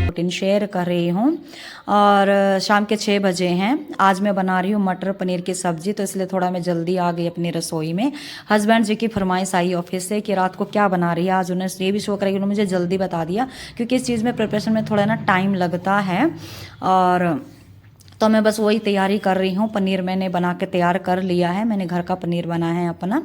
Routine share कर रही हूँ। और शाम के 6 बजे हैं। आज मैं बना रही हूँ मटर पनीर की सब्ज़ी, तो इसलिए थोड़ा मैं जल्दी आ गई अपनी रसोई में। हस्बैंड जी की फरमाइश आई ऑफिस से कि रात को क्या बना रही है। आज उन्हें ये भी शो करेगी, उन्होंने मुझे जल्दी बता दिया क्योंकि इस चीज़ में प्रिपरेशन में थोड़ा ना टाइम लगता है। और तो मैं बस वही तैयारी कर रही हूँ। पनीर मैंने बना के तैयार कर लिया है, मैंने घर का पनीर बना है अपना।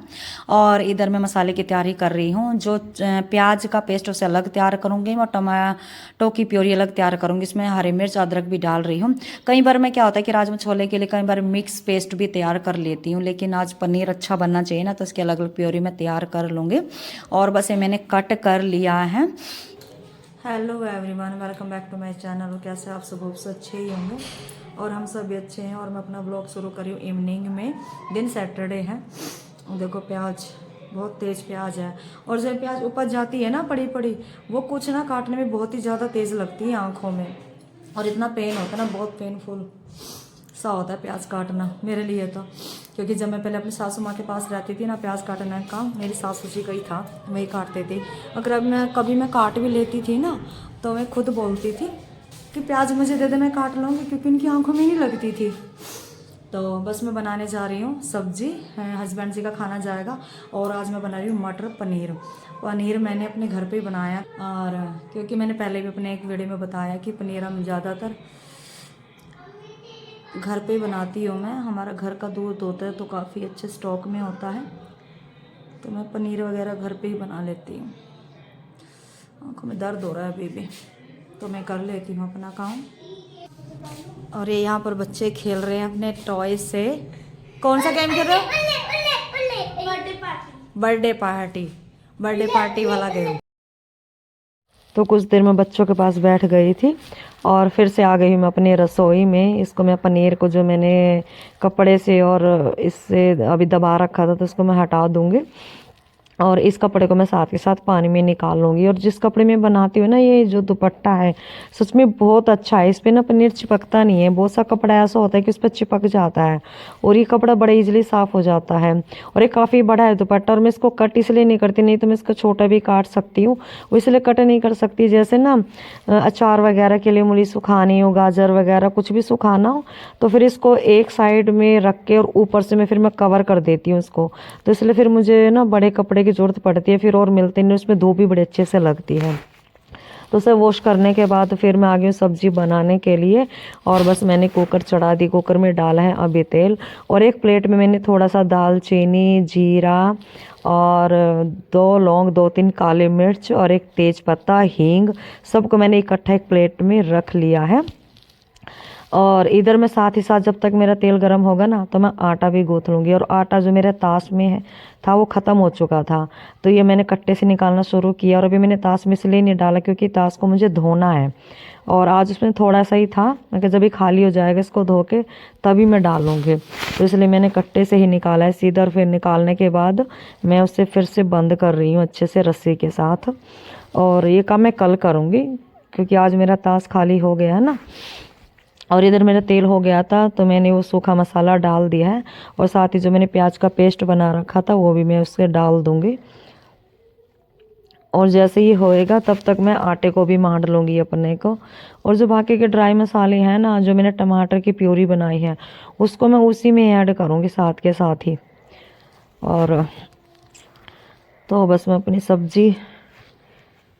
और इधर मैं मसाले की तैयारी कर रही हूँ। जो प्याज का पेस्ट उसे अलग तैयार करूँगी और टमाटो की प्योरी अलग तैयार करूँगी। इसमें हरी मिर्च अदरक भी डाल रही हूँ। कई बार मैं क्या होता है कि राजमा छोले के लिए कई बार मिक्स पेस्ट भी तैयार कर लेती हूँ, लेकिन आज पनीर अच्छा बनना चाहिए ना, तो इसकी अलग अलग प्योरी मैं तैयार कर लूँगी। और बस ये मैंने कट कर लिया है। Hello everyone, welcome back to my channel. कैसे आप सब अच्छे ही होंगे और हम सब भी अच्छे हैं। और मैं अपना ब्लॉग शुरू कर रही हूँ इवनिंग में, दिन सैटरडे है। देखो प्याज, बहुत तेज़ प्याज है। और जब प्याज उपज जाती है ना पड़ी पड़ी, वो कुछ ना काटने में बहुत ही ज़्यादा तेज़ लगती है आँखों में, और इतना पेन होता है ना, बहुत पेनफुल सा होता है प्याज काटना मेरे लिए तो। क्योंकि जब मैं पहले अपनी सासू माँ के पास रहती थी ना, प्याज काटने का मेरी सासू जी का ही था, वही काटते थे। अगर अब मैं कभी मैं काट भी लेती थी ना, तो मैं खुद बोलती थी कि प्याज मुझे दे दे, मैं काट लूँगी, क्योंकि उनकी आंखों में नहीं लगती थी। तो बस मैं बनाने जा रही हूँ सब्जी, हस्बैंड जी का खाना जाएगा। और आज मैं बना रही हूँ मटर पनीर। पनीर मैंने अपने घर पे ही बनाया, और क्योंकि मैंने पहले भी अपने एक वीडियो में बताया कि पनीर हम ज़्यादातर घर पे बनाती हूँ मैं। हमारा घर का दूध होता है तो काफ़ी अच्छे स्टॉक में होता है, तो मैं पनीर वगैरह घर पे ही बना लेती हूँ। आँखों में दर्द हो रहा है अभी भी, तो मैं कर लेती हूँ अपना काम। और ये यहाँ पर बच्चे खेल रहे हैं अपने टॉय से। कौन सा गेम खेल रहे हो? बर्थडे पार्टी वाला गेम। तो कुछ देर में बच्चों के पास बैठ गई थी और फिर से आ गई मैं अपनी रसोई में। इसको मैं पनीर को जो मैंने कपड़े से और इससे अभी दबा रखा था, तो इसको मैं हटा दूंगी। और इस कपड़े को मैं साथ के साथ पानी में निकाल लूँगी। और जिस कपड़े में बनाती हूँ ना, ये जो दुपट्टा है सच में बहुत अच्छा है। इस पर ना पनीर चिपकता नहीं है। बहुत सा कपड़ा ऐसा होता है कि उस पर चिपक जाता है, और ये कपड़ा बड़ा इजीली साफ़ हो जाता है। और ये काफ़ी बड़ा है दुपट्टा, और मैं इसको कट इसलिए नहीं करती, नहीं तो मैं इसको छोटा भी काट सकती हूँ, वो इसलिए कट नहीं कर सकती। जैसे ना अचार वगैरह के लिए मूली सुखानी हो, गाजर वगैरह कुछ भी सुखाना हो, तो फिर इसको एक साइड में रख के और ऊपर से फिर मैं कवर कर देती हूँ इसको। तो इसलिए फिर मुझे ना बड़े कपड़े की ज़रूरत पड़ती है फिर, और मिलते नहीं, उसमें धूप भी बड़े अच्छे से लगती है। तो उसे वॉश करने के बाद फिर मैं आ गई हूँ सब्जी बनाने के लिए। और बस मैंने कुकर चढ़ा दी, कुकर में डाला है अभी तेल, और एक प्लेट में मैंने थोड़ा सा दालचीनी, जीरा और 2 लौंग, 2-3 काली मिर्च और एक तेज पत्ता, हींग, सबको मैंने इकट्ठा एक प्लेट में रख लिया है। और इधर मैं साथ ही साथ जब तक मेरा तेल गर्म होगा ना, तो मैं आटा भी गूँथ लूँगी। और आटा जो मेरे ताश में है था वो ख़त्म हो चुका था, तो ये मैंने कट्टे से निकालना शुरू किया। और अभी मैंने ताश में इसलिए नहीं डाला क्योंकि ताश को मुझे धोना है, और आज उसमें थोड़ा सा ही था। मैं कहा जब भी खाली हो जाएगा इसको धो के तभी मैं डालूँगी, तो इसलिए मैंने कट्टे से ही निकाला है सीधा। और फिर निकालने के बाद मैं उसे फिर से बंद कर रही हूँ अच्छे से रस्सी के साथ। और ये काम मैं कल करूँगी क्योंकि आज मेरा ताश खाली हो गया है ना। और इधर मेरा तेल हो गया था, तो मैंने वो सूखा मसाला डाल दिया है, और साथ ही जो मैंने प्याज का पेस्ट बना रखा था वो भी मैं उससे डाल दूंगी। और जैसे ही होएगा तब तक मैं आटे को भी मांड लूँगी अपने को। और जो बाकी के ड्राई मसाले हैं ना, जो मैंने टमाटर की प्यूरी बनाई है, उसको मैं उसी में ऐड करूँगी साथ के साथ ही। और तो बस मैं अपनी सब्जी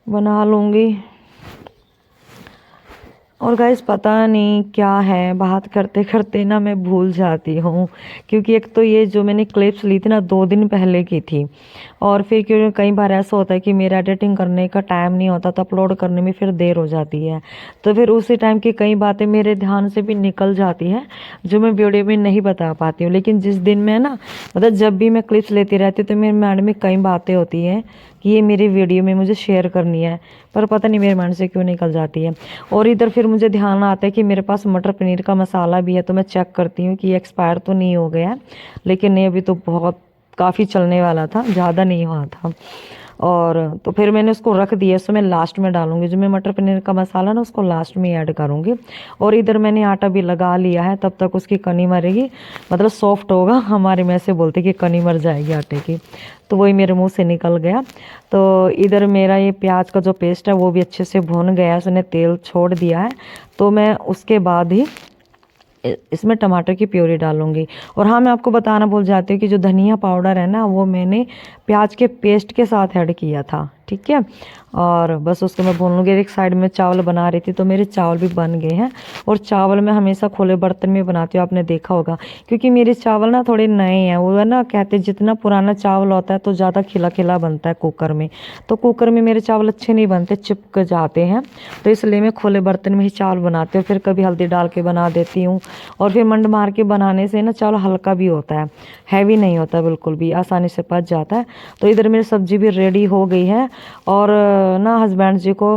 बना लूँगी। और गाइस पता नहीं क्या है, बात करते करते ना मैं भूल जाती हूँ, क्योंकि एक तो ये जो मैंने क्लिप्स ली थी ना 2 दिन पहले की थी। और फिर क्योंकि कई बार ऐसा होता है कि मेरा एडिटिंग करने का टाइम नहीं होता, तो अपलोड करने में फिर देर हो जाती है, तो फिर उसी टाइम की कई बातें मेरे ध्यान से भी निकल जाती है जो मैं वीडियो में नहीं बता पाती हूँ। लेकिन जिस दिन मैं ना मतलब जब भी मैं क्लिप्स लेती रहती हूँ, तो मेरे माइंड में कई बातें होती हैं कि ये मेरी वीडियो में मुझे शेयर करनी है, पर पता नहीं मेरे माइंड से क्यों निकल जाती है। और इधर फिर मुझे ध्यान आता है कि मेरे पास मटर पनीर का मसाला भी है, तो मैं चेक करती हूँ कि ये एक्सपायर तो नहीं हो गया है। लेकिन ये अभी तो बहुत काफ़ी चलने वाला था, ज़्यादा नहीं हुआ था। और तो फिर मैंने उसको रख दिया, इसको मैं लास्ट में डालूंगी, जो मैं मटर पनीर का मसाला ना उसको लास्ट में ऐड करूंगी। और इधर मैंने आटा भी लगा लिया है, तब तक उसकी कनी मरेगी, मतलब सॉफ्ट होगा, हमारे में ऐसे बोलते कि कनी मर जाएगी आटे की, तो वही मेरे मुंह से निकल गया। तो इधर मेरा ये प्याज का जो पेस्ट है वो भी अच्छे से भुन गया है, उसने तेल छोड़ दिया है। तो मैं उसके बाद ही इसमें टमाटर की प्योरी डालूंगी। और हाँ, मैं आपको बताना भूल जाती हूँ कि जो धनिया पाउडर है ना वो मैंने प्याज के पेस्ट के साथ ऐड किया था, ठीक है। और बस उसको मैं भून लूँगी। एक साइड में चावल बना रही थी, तो मेरे चावल भी बन गए हैं। और चावल मैं हमेशा खुले बर्तन में बनाती हूँ, आपने देखा होगा, क्योंकि मेरे चावल ना थोड़े नए हैं, वो है ना, कहते जितना पुराना चावल होता है तो ज़्यादा खिला खिला बनता है कुकर में, तो कुकर में मेरे चावल अच्छे नहीं बनते, चिपक जाते हैं। तो इसलिए मैं खुले बर्तन में ही चावल बनाती हूँ, फिर कभी हल्दी डाल के बना देती हूँ। और फिर मंड मार के बनाने से ना चावल हल्का भी होता है, हैवी नहीं होता, बिल्कुल भी आसानी से पच जाता है। तो इधर मेरी सब्जी भी रेडी हो गई है। और ना हस्बैंड जी को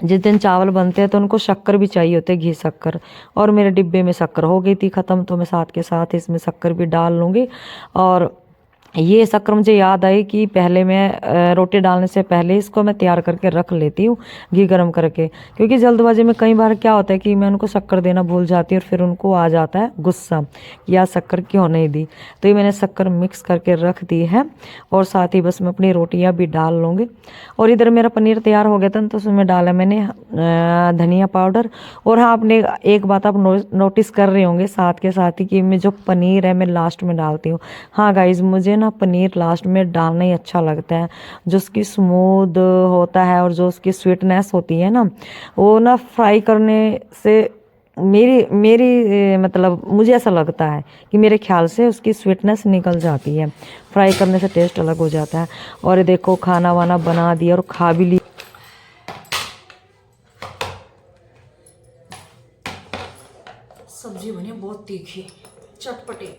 जिस दिन चावल बनते हैं तो उनको शक्कर भी चाहिए होते है, घी शक्कर, और मेरे डिब्बे में शक्कर हो गई थी ख़त्म, तो मैं साथ के साथ इसमें शक्कर भी डाल लूँगी। और ये शक्कर मुझे याद आई कि पहले मैं रोटी डालने से पहले इसको मैं तैयार करके रख लेती हूँ घी गरम करके, क्योंकि जल्दबाजी में कई बार क्या होता है कि मैं उनको शक्कर देना भूल जाती हूँ और फिर उनको आ जाता है गुस्सा कि यार शक्कर क्यों नहीं दी। तो ये मैंने शक्कर मिक्स करके रख दी है, और साथ ही बस मैं अपनी रोटियाँ भी डाल लूँगी। और इधर मेरा पनीर तैयार हो गया था, तो उसमें डाला मैंने धनिया पाउडर। और हाँ, आपने एक बात आप नोटिस कर रहे होंगे साथ के साथ ही कि मैं जो पनीर है मैं लास्ट में डालती हूँ। हाँ गाइज, मुझे ना पनीर लास्ट में डालना ही अच्छा लगता है, जो उसकी स्मूथ होता है और जो उसकी स्वीटनेस होती है ना, वो ना फ्राई करने से मेरी मेरी मतलब मुझे ऐसा लगता है कि मेरे ख्याल से उसकी स्वीटनेस निकल जाती है, फ्राई करने से टेस्ट अलग हो जाता है। और ये देखो खाना वाना बना दिया और खा भी लिया। सब्जी बनी बहुत तीखी चटपटी,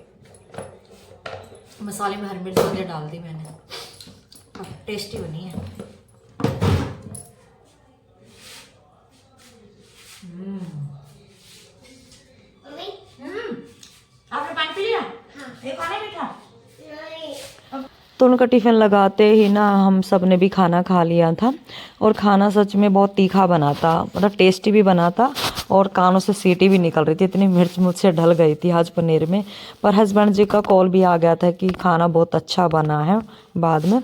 मसाले में हरी मिर्च वगैरह डाल दी मैंने, टेस्टी बनी है। आपने पानी पी लिया? ये पानी मीठा? तो उनका टिफ़िन लगाते ही ना हम सब ने भी खाना खा लिया था। और खाना सच में बहुत तीखा बना था, मतलब टेस्टी भी बना था, और कानों से सीटी भी निकल रही थी, इतनी मिर्च मुझसे ढल गई थी आज पनीर में। पर हस्बैंड जी का कॉल भी आ गया था कि खाना बहुत अच्छा बना है बाद में।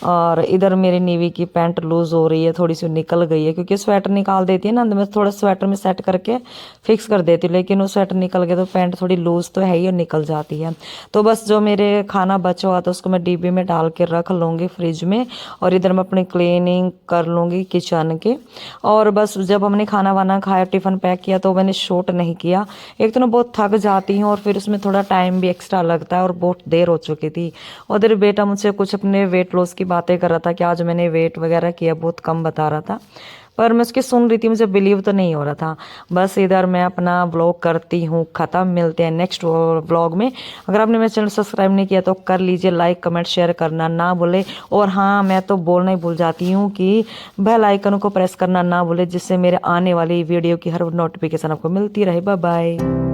और इधर मेरी नीवी की पैंट लूज़ हो रही है, थोड़ी सी निकल गई है, क्योंकि स्वेटर निकाल देती है ना, मैं थोड़ा स्वेटर में सेट करके फिक्स कर देती हूँ, लेकिन वो स्वेटर निकल गया तो पैंट थोड़ी लूज़ तो है ही और निकल जाती है। तो बस जो मेरे खाना बचा हुआ था उसको मैं डिब्बे में डाल के रख लूँगी फ्रिज में। और इधर मैं अपनी क्लीनिंग कर लूँगी किचन के। और बस जब हमने खाना वाना खाया, टिफ़िन पैक किया, तो मैंने शूट नहीं किया। एक तो ना बहुत थक जाती हूँ और फिर उसमें थोड़ा टाइम भी एक्स्ट्रा लगता है, और बहुत देर हो चुकी थी। उधर बेटा मुझसे कुछ अपने वेट लॉस की बातें कर रहा था कि आज मैंने वेट वगैरह किया, बहुत कम बता रहा था, पर मैं उसकी सुन रही थी, मुझे बिलीव तो नहीं हो रहा था। बस इधर मैं अपना व्लॉग करती हूँ ख़त्म, मिलते हैं नेक्स्ट व्लॉग में। अगर आपने मेरे चैनल सब्सक्राइब नहीं किया तो कर लीजिए, लाइक कमेंट शेयर करना ना भूले। और हाँ, मैं तो बोलना ही भूल जाती हूँ कि बेल आइकन को प्रेस करना ना भूले, जिससे मेरे आने वाली वीडियो की हर नोटिफिकेशन आपको मिलती रहे। Bye bye.